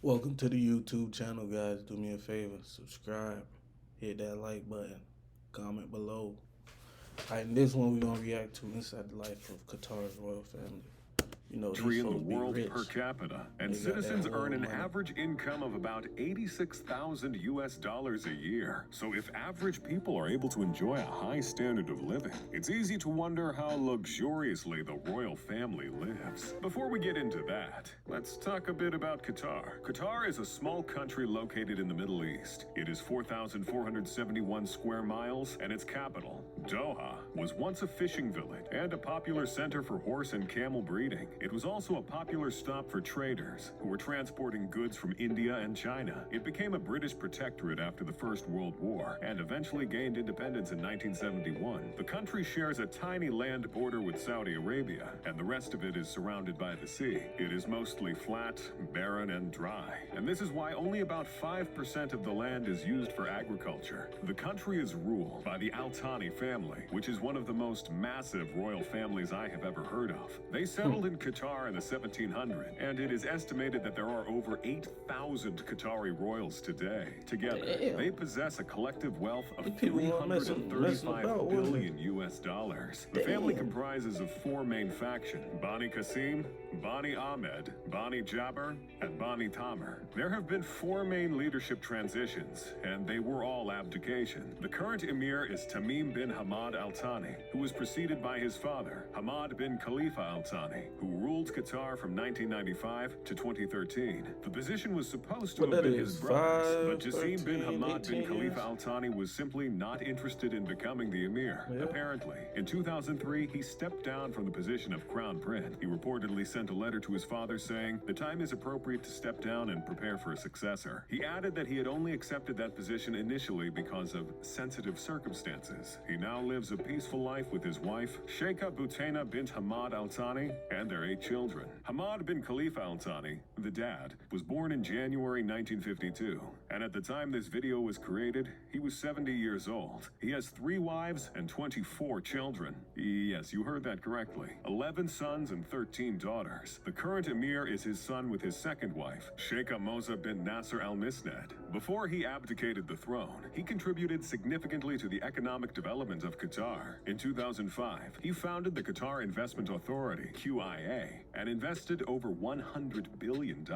Welcome to the YouTube channel, guys. Do me a favor, subscribe, hit that like button, comment below. Alright, in this one we're gonna react to Inside the Life of Qatar's royal family. You know, these Country in the folks be world rich. per capita, and They got that citizens oil earn an money. average income of about 86,000 US dollars a year. So if average people are able to enjoy a high standard of living, it's easy to wonder how luxuriously the royal family lives. Before we get into that, let's talk a bit about Qatar. Qatar is a small country located in the Middle East. It is 4,471 square miles, and its capital, Doha, was once a fishing village and a popular center for horse and camel breeding. It was also a popular stop for traders who were transporting goods from India and China. It became a British protectorate after the First World War and eventually gained independence in 1971. The country shares a tiny land border with Saudi Arabia, and the rest of it is surrounded by the sea. It is mostly flat, barren, and dry, and this is why only about 5% of the land is used for agriculture. The country is ruled by the Al Thani family, which is one of the most massive royal families I have ever heard of. They settled in Qatar in the 1700s, and it is estimated that there are over 8,000 Qatari royals today. Together, they possess a collective wealth of People want messing 335 about, billion US dollars. The family comprises of four main factions: Bani Qasim, Bani Ahmed, Bani Jabir, and Bani Tamer. There have been four main leadership transitions, and they were all abdication. The current emir is Tamim bin Hamad Al Thani, who was preceded by his father, Hamad bin Khalifa Al Thani, who ruled Qatar from 1995 to 2013. The position was supposed to have been his brother's, but Jassim bin Hamad bin Khalifa Al Thani was simply not interested in becoming the emir. Apparently, in 2003, he stepped down from the position of crown prince. He reportedly sent a letter to his father saying, "The time is appropriate to step down and prepare for a successor." He added that he had only accepted that position initially because of sensitive circumstances. He now lives a peaceful life with his wife, Sheikha Butena bint Hamad Al Thani, and their 8 children. Hamad bin Khalifa Al Thani, the dad, was born in January 1952, and at the time this video was created, he was 70 years old. He has 3 wives and 24 children. Yes, you heard that correctly. 11 sons and 13 daughters. The current emir is his son with his second wife, Sheikha Moza bin Nasser Al Misnad. Before he abdicated the throne, he contributed significantly to the economic development of Qatar. In 2005, he founded the Qatar Investment Authority, QIA, and invested over $100 billion.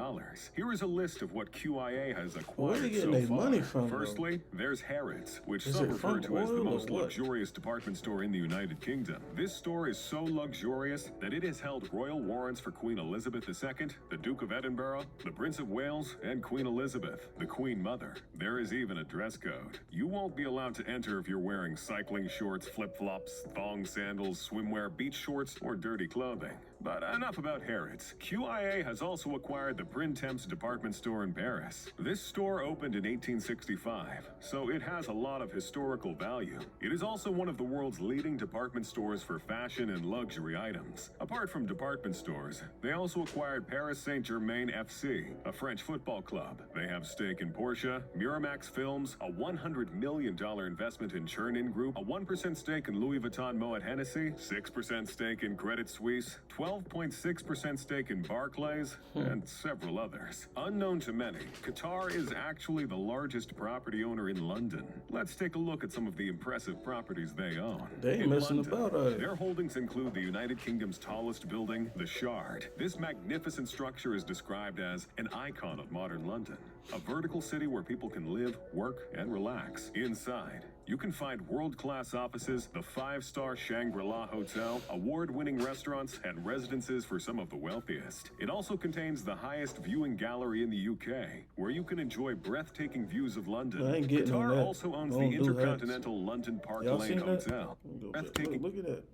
Here is a list of what QIA has acquired Where are they so getting their far. money from, though? Firstly, there's Harrods, which Is some it refer from to as the oil or most what? luxurious department store in the United Kingdom. This store is so luxurious that it has held royal warrants for Queen Elizabeth II, the Duke of Edinburgh, the Prince of Wales, and Queen Elizabeth, the Queen Mother. There is even a dress code. You won't be allowed to enter if you're wearing cycling shorts, flip-flops, thong sandals, swimwear, beach shorts, or dirty clothing. But enough about Harrods. QIA has also acquired the Printemps department store in Paris. This store opened in 1865, so it has a lot of historical value. It is also one of the world's leading department stores for fashion and luxury items. Apart from department stores, they also acquired Paris Saint-Germain FC, a French football club. They have stake in Porsche, Miramax Films, a $100 million investment in Chernin Group, a 1% stake in Louis Vuitton Moet Hennessy, 6% stake in Credit Suisse, 12.6% stake in Barclays, and several others. Unknown to many, Qatar is actually the largest property owner in London. Let's take a look at some of the impressive properties they own. They ain't In messing London, about, their holdings include the United Kingdom's tallest building, the Shard. This magnificent structure is described as an icon of modern London, a vertical city where people can live, work, and relax. Inside, you can find world-class offices, the 5-star Shangri-La Hotel, award-winning restaurants, and residences for some of the wealthiest. It also contains the highest viewing gallery in the UK, where you can enjoy breathtaking views of London. I ain't getting on Qatar that. also owns Don't the do Intercontinental London Park Y'all Lane seen that? Hotel. Breathtaking. Look at that.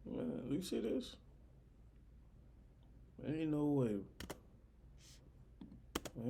Man, you see this? Ain't no way.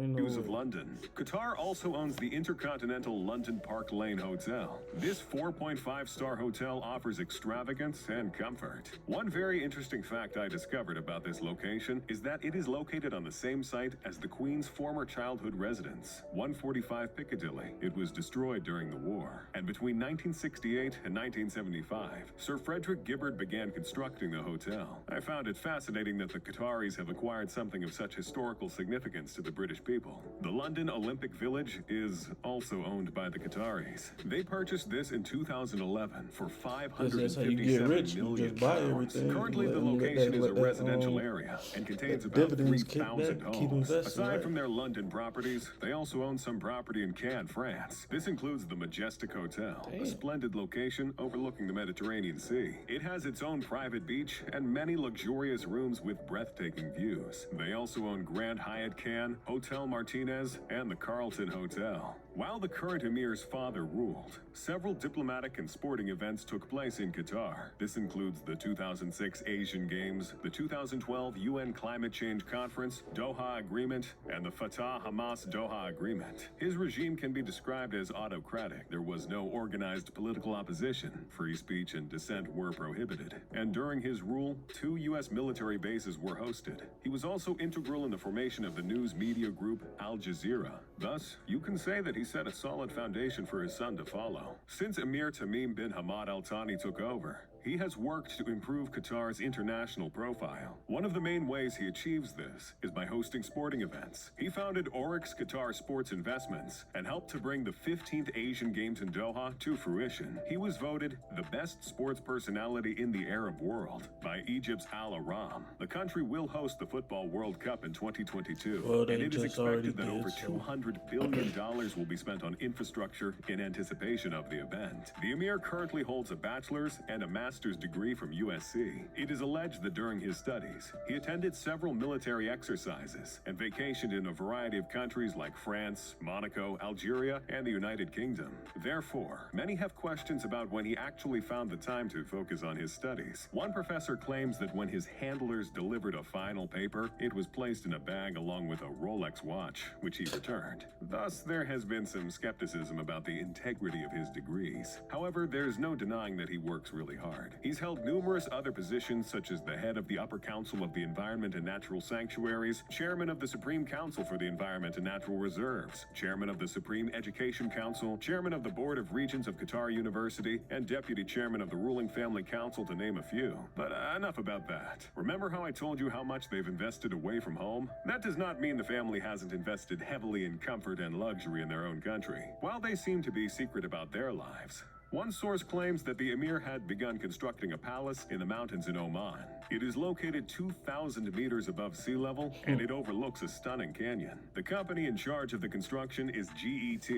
Ain't no News of way. London. Qatar also owns the Intercontinental London Park Lane Hotel. This 4.5-star hotel offers extravagance and comfort. One very interesting fact I discovered about this location is that it is located on the same site as the Queen's former childhood residence, 145 Piccadilly. It was destroyed during the war. And between 1968 and 1975, Sir Frederick Gibbard began constructing the hotel. I found it fascinating that the Qataris have acquired something of such historical significance to the British people. The London Olympic Village is also owned by the Qataris. They purchased this in 2011 for That's how you get rich. £557 You million. just buy everything. Currently, the Let them location is a let that, residential area and contains that about dividends kick 3,000 back, keep homes. investing, Aside right? from their London properties, they also own some property in Cannes, France. This includes the Majestic Hotel, a Damn. splendid location overlooking the Mediterranean Sea. It has its own private beach and many luxurious rooms with breathtaking views. They also own Grand Hyatt Cannes, Hotel Martinez, and the Carlton Hotel. While the current emir's father ruled, several diplomatic and sporting events took place in Qatar. This includes the 2006 Asian Games, the 2012 UN Climate Change Conference, Doha Agreement, and the Fatah-Hamas Doha Agreement. His regime can be described as autocratic. There was no organized political opposition. Free speech and dissent were prohibited. And during his rule, 2 U.S. military bases were hosted. He was also integral in the formation of the news media group Al Jazeera. Thus, you can say that he set a solid foundation for his son to follow. Since Emir Tamim bin Hamad Al Thani took over, he has worked to improve Qatar's international profile. One of the main ways he achieves this is by hosting sporting events. He founded Oryx Qatar Sports Investments and helped to bring the 15th Asian Games in Doha to fruition. He was voted the best sports personality in the Arab world by Egypt's Al Aram. The country will host the Football World Cup in 2022, Well, they and it is just already expected that did, over so. $200 billion will be spent on infrastructure in anticipation of the event. The Emir currently holds a bachelor's and a master's degree from USC. It is alleged that during his studies, he attended several military exercises and vacationed in a variety of countries like France, Monaco, Algeria, and the United Kingdom. Therefore, many have questions about when he actually found the time to focus on his studies. One professor claims that when his handlers delivered a final paper, it was placed in a bag along with a Rolex watch, which he returned. Thus, there has been some skepticism about the integrity of his degrees. However, there's no denying that he works really hard. He's held numerous other positions, such as the head of the Upper Council of the Environment and Natural Sanctuaries, chairman of the Supreme Council for the Environment and Natural Reserves, chairman of the Supreme Education Council, chairman of the Board of Regents of Qatar University, and deputy chairman of the ruling family council, to name a few. But enough about that. Remember how I told you how much they've invested away from home? That does not mean the family hasn't invested heavily in comfort and luxury in their own country. While they seem to be secret about their lives, one source claims that the emir had begun constructing a palace in the mountains in Oman. It is located 2,000 meters above sea level, and it overlooks a stunning canyon. The company in charge of the construction is GET.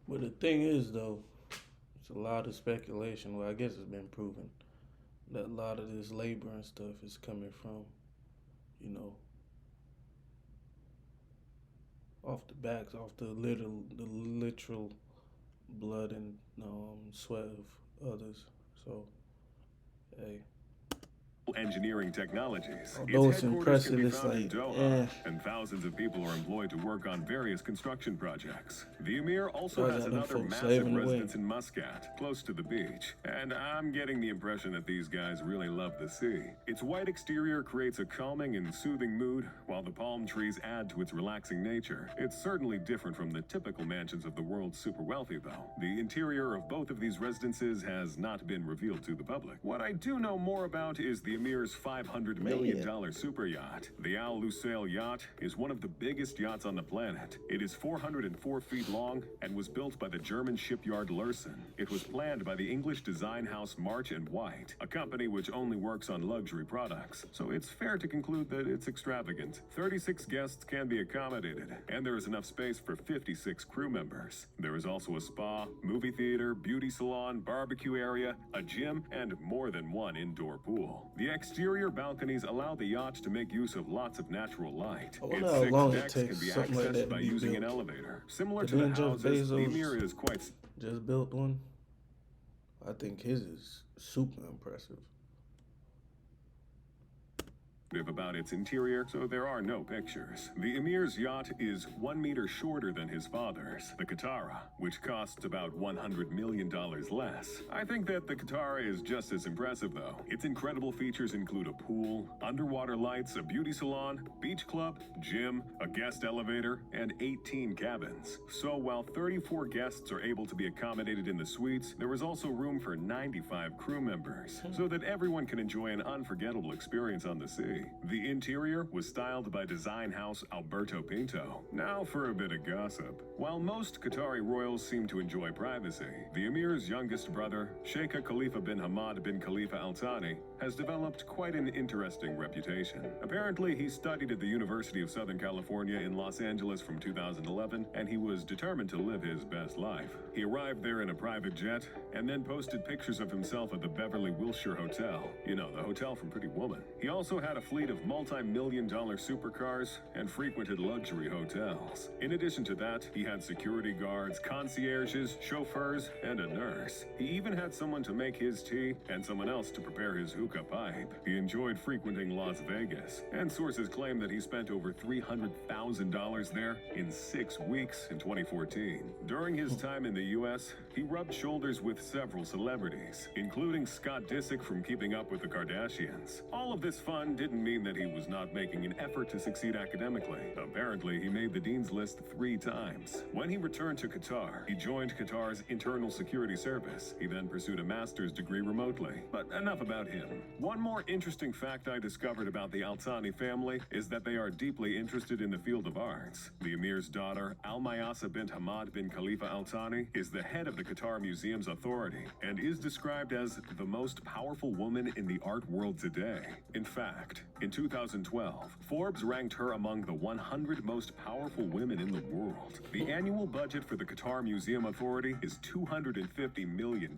But the thing is, though, it's a lot of speculation. Well, I guess it's been proven that a lot of this labor and stuff is coming from, you know, off the backs, off the literal blood and sweat of others. So, hey. Engineering technologies. Although it's headquarters impressive, can be it's found in like, Doha, and thousands of people are employed to work on various construction projects. The Emir also Why has got them another folks massive slaving away? residence in Muscat, close to the beach. And I'm getting the impression that these guys really love the sea. Its white exterior creates a calming and soothing mood, while the palm trees add to its relaxing nature. It's certainly different from the typical mansions of the world's super wealthy, though. The interior of both of these residences has not been revealed to the public. What I do know more about is the Emir's $500 million super yacht. The Al Lusail yacht is one of the biggest yachts on the planet. It is 404 feet long and was built by the German shipyard Lursen. It was planned by the English design house March and White, a company which only works on luxury products. So it's fair to conclude that it's extravagant. 36 guests can be accommodated, and there is enough space for 56 crew members. There is also a spa, movie theater, beauty salon, barbecue area, a gym, and more than one indoor pool. The exterior balconies allow the yacht to make use of lots of natural light. I wonder Its how 6 long it decks can takes be something like that accessed to by be using an built. elevator. Similar But to the then Jeff houses, the Bezos Emir is quite... just built one. I think his is super impressive. about its interior, so there are no pictures. The Emir's yacht is 1 meter shorter than his father's, the Qatara, which costs about $100 million less. I think that the Qatara is just as impressive though. Its incredible features include a pool, underwater lights, a beauty salon, beach club, gym, a guest elevator, and 18 cabins. So while 34 guests are able to be accommodated in the suites, there is also room for 95 crew members, so that everyone can enjoy an unforgettable experience on the sea. The interior was styled by design house Alberto Pinto. Now for a bit of gossip. While most Qatari royals seem to enjoy privacy, the Emir's youngest brother, Sheikh Khalifa bin Hamad bin Khalifa Al Thani, has developed quite an interesting reputation. Apparently, he studied at the University of Southern California in Los Angeles from 2011, and he was determined to live his best life. He arrived there in a private jet, and then posted pictures of himself at the Beverly Wilshire Hotel. You know, the hotel from Pretty Woman. He also had a fleet of multi-million-dollar supercars and frequented luxury hotels. In addition to that, he had security guards, concierges, chauffeurs, and a nurse. He even had someone to make his tea and someone else to prepare his hookah pipe. He enjoyed frequenting Las Vegas, and sources claim that he spent over $300,000 there in 6 weeks in 2014. During his time in the U.S., he rubbed shoulders with several celebrities, including Scott Disick from Keeping Up with the Kardashians. All of this fun didn't mean that he was not making an effort to succeed academically. Apparently, he made the dean's list 3 times. When he returned to Qatar, he joined Qatar's Internal Security Service. He then pursued a master's degree remotely. But enough about him. One more interesting fact I discovered about the Al Thani family is that they are deeply interested in the field of arts. The Emir's daughter, Al Mayasa bint Hamad bin Khalifa Al Thani, is the head of the Qatar Museum's authority and is described as the most powerful woman in the art world today. In fact, in 2012, Forbes ranked her among the 100 most powerful women in the world. The annual budget for the Qatar Museum Authority is $250 million.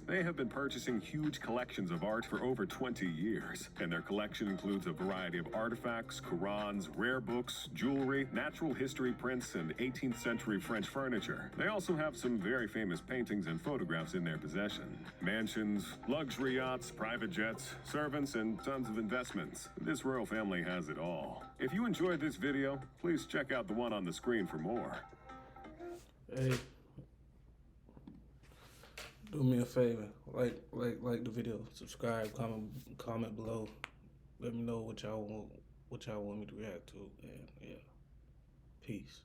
They have been purchasing huge collections of art for over 20 years, and their collection includes a variety of artifacts, Qurans, rare books, jewelry, natural history prints, and 18th century French furniture. They also have some very famous paintings and photographs in their possession. Mansions, luxury yachts, private jets, servants, and tons of investments. This royal family has it all. If you enjoyed this video, please check out the one on the screen for more. Hey, do me a favor, like the video, subscribe, comment below. Let me know what y'all want me to react to, and yeah, peace.